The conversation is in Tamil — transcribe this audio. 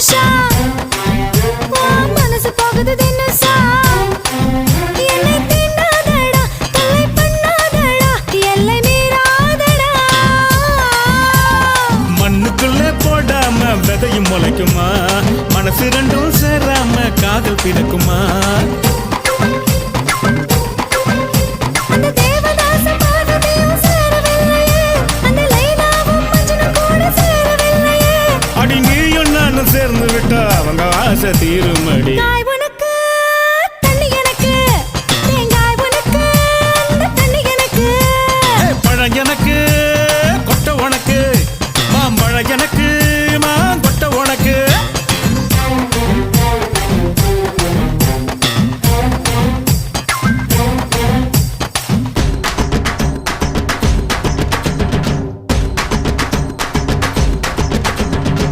தனுஷா மனசு போகுது தினுசா என்னை தீண்டாதடா தொல்லை பண்ணாதடா எல்லை மீறாதடா மண்ணுக்குள்ள போடாம விதையும் முளைக்குமா மனசு ரெண்டும் சேராம காதல் பிறக்குமா அந்த தேவதாச பார்வதியும் சேரவில்லையே அந்த லைலாவும் மஜ்னும் கூட சேரவில்லையே அடி நீயும் நானும் சேர்ந்து விட்டா அவங்க ஆசை தீருமடி